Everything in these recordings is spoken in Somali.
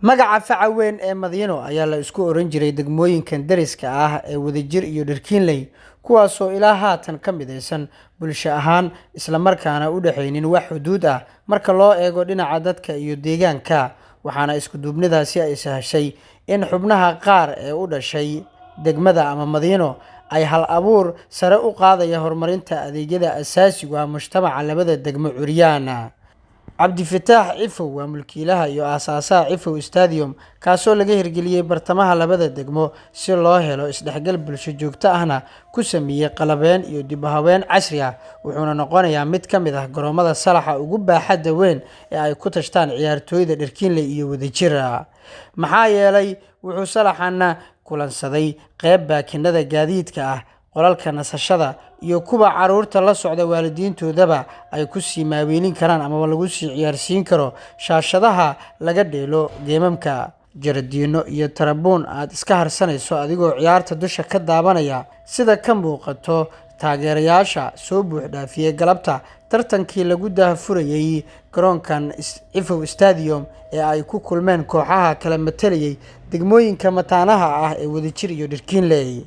Magaca faca weyn ee Madiino ayaa la isku oran jiray degmooyinkan deriska ah ee Wadajir iyo Dherkinley, kuwaasoo ilaa haatan ka midaysan bulsho ahaan isla markaana u dhaxaynin wax xuduud ah marka loo eego dhinaca dadka iyo deegaanka, waxaana isku duubnidaasi ay sahashay in xubnaha qaar ee u dhashay degmada ama Madiino ay hal abuur sare u qaadaya horumarinta adeegyada aasaasiga ah mujtamaca labada degmo Curyaana. Cabdifataax Cifow waa mulkiilaha iyo aasaasaha Cifow Stadium, kaasoo laga hirgeliyay bartamaha labada degmo si loo helo isdhexgal bulsho joogto ahna ku sameeyay qalabeyn iyo dib u habeyn casri ah, wuxuuna noqonayaa mid ka mid ah garoomada salaxa ugu baaxadda weyn ee ay ku tashtaan ciyaartooyda Dherkinley iyo Wadajir. Maxaa yeelay wuxuu salaxana kulansaday qayb baakinada gaadiidka ah, qolalka nasashada iyo kuwa caruurta la socda waalidiintoodaba ay ku sii maaweelin karaan ama lagu sii ciyaarsiin karo shaashadaha laga dheelo geemamka, jardiino iyo tarabuun aad iska harsanayso adigoo ciyaarta dusha ka daawanaya. Sida ka muuqato, taageerayaasha soo buux dhaafiyay galabta tartankii lagu daahfurayay garoonkan Cifow Stadium ee ay ku kulmeen kooxaha kala matalayay degmooyinka mataanaha ah ee Wadajir iyo Dherkinley.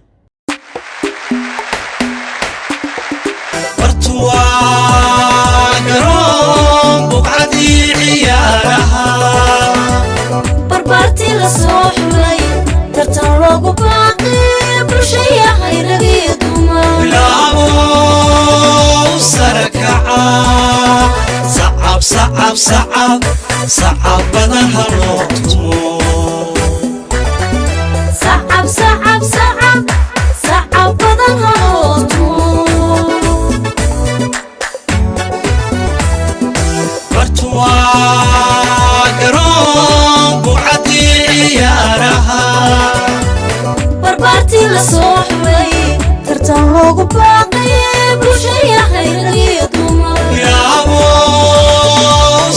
barbaartii la soo xulay tartan loogu baaqay bulshaya khayragiyo dumar bilaabo sarakaca sacab badan ha loo tumo sacab badan ha loo tumo barbaartii la soo xulay tartan loogu baaqay bulshaya khayragiyo dumar bilaabo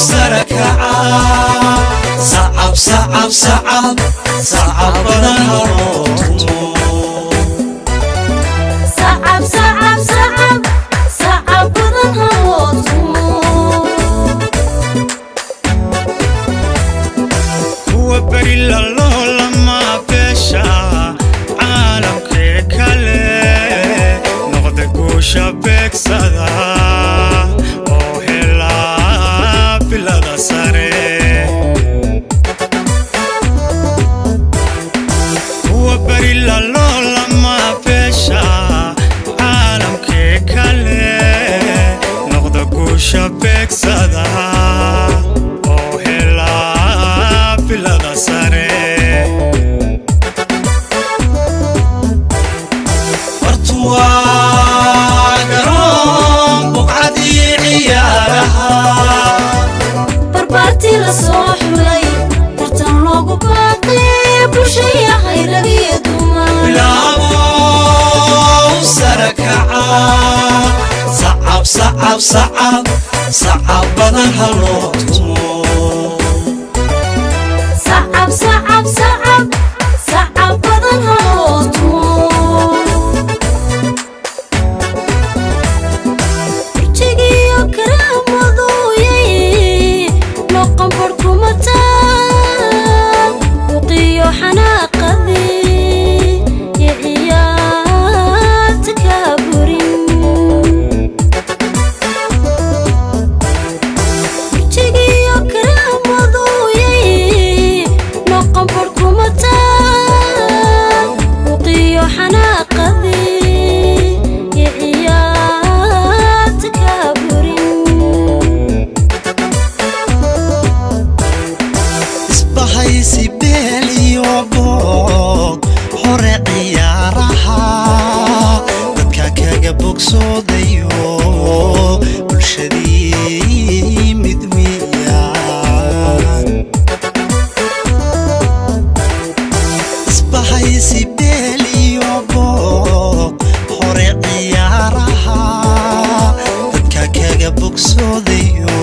sarakaca sacab badan ha loo tumo sacab badan ha loo tumo kuwa bari lama beesha caalamkee kale noqda guusha beegsada oo helaa bilada sare. kuwa bari lama beesha caalamkee kale noqda guusha beegsada oo helaa bilada sare. barbaartii la soo xulay tartan loogu baaqay bulshaya khayragiyo dumar bilaabo sarakaca sacab badan ha loo tumo sacab badan ha loo tumo burjigiyo karaamadooyay noqon barkumataan buqiyo xanaaqadii iyo ciyaarta kaa burin burjigiyo karaamadooyay noqon barkumataan buqiyo xanaaqadii iyo ciyaarta kaa burin isbahaysi beel iyo boog hore ciyaaraha dadka kaga bogsoodayo bulshadii mid weeyaan. isbahaysi beel iyo boog hore ciyaaraha dadka kaga bogsoodayo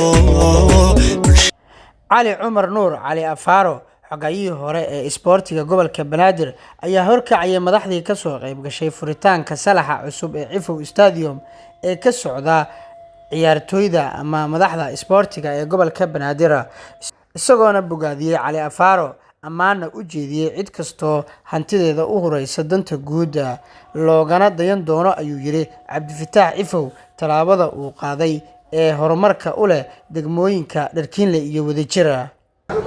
Cali Cumar Nuur Cali Afaaro, xogayihii hore ee isboortiga gobolka Banaadir, ayaa horkacayay madaxdii ka soo qayb gashay furitaanka salaxa cusub ee Cifow Stadium ee ka socda ciyaartooyda ama madaxda isboortiga ee gobolka Banaadir, isagoona bogaadiyay Cali Afaaro ammaanna u jeediyey cid kastoo hantideeda u huraysa danta guud loogana dayan doono ayuu yidhi Cabdifataax Cifow tallaabada uu qaaday ee horumarka u leh degmooyinka Dharkiinle iyo Wadajir.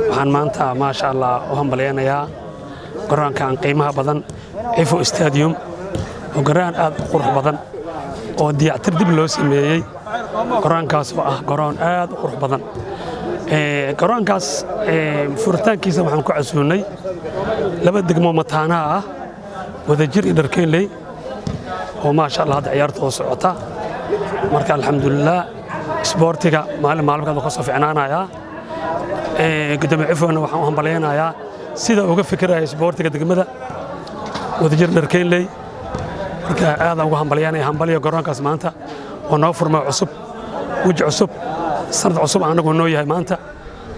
waxaan maanta maasha Allah u hambaleynayaa garoonkan qiimaha badan Cifow Stadium oo garoon aad u qurux badan oo dayactir dib loo sameeyey garoonkaas oo ah garoon aad u qurux badan garoonkaas furitaankiisa waxaan ku casuunay laba degmo mataanaha ah Wadajir iyo Dharkiinle oo maasha Allah hadda ciyaartooda socota marka alxamdulillah isboortiga maalmaha ka soo fiicnaanaya gudoomiye Cifowna waxaan u hambaleynayaa sida uga fikiraya isboortiga degmada Wadajir Dharkiinle marka aad uga hambaleynayaa hambaliyo garoonkaas maanta oo noo furmay cusub wajh cusub sanad cusub anagu noo yahay maanta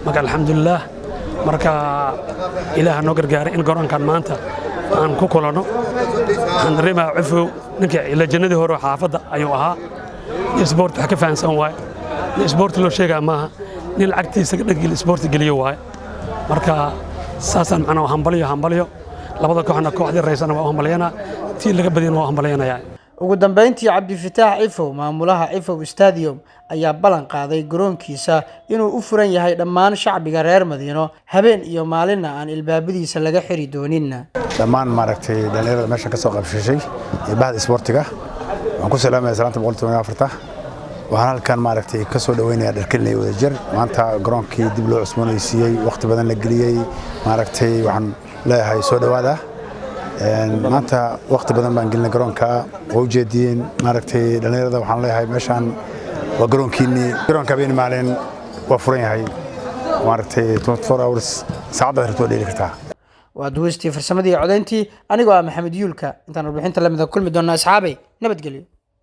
marka alxamdulillah marka ilaaha noo gargaaray in garoonkan maanta aan ku kulano waxaan dareemayaa Cifow ninka lajannadii hore xaafadda ayuu ahaa isboort wax ka fahansan waay isboort loo sheegaa maaha nin lacagtiisa dhagil isboort geliyo waay marka saasaan macna hambaliyo labada kooxna kooxdii raysana waa hambaliyana tii laga badiyana waa hambaliyanayaa. ugu dambeyntii Cabdifataax Cifow maamulaha Cifow Stadium ayaa ballan qaaday garoonkiisa inuu u furan yahay dhammaan shacbiga reer Madiino habeen iyo maalinna aan ilbaabadiisa laga xiri doonin. dhammaan maaragtay dhalinyarada meesha ka soo qabshishay ee bahda isboortiga waxaan ku salaamayaa salaanta 184 waxaan halkan maaragtay ka soo dhaweynayaa Dharkiinle Wadajir maanta garoonkii dib loo cusboonaysiiyey waqti badan la geliyey maaragtay waxaan leeyahay soo dhawaada maanta waqti badan baan gelinay garoonka oo ujeediyeen maaragtay dhalinyarada waxaan leeyahay meeshan waa garoonka habeen maalin waa furan yahay maaragtay 24 hours saacada hirtoo dheeli kartaa. waa duwistii farsamadii codeyntii anigoo ah Maxamed Yuulka intaan warbixinta lamida kulmi doona asxaabay nabadgelyo.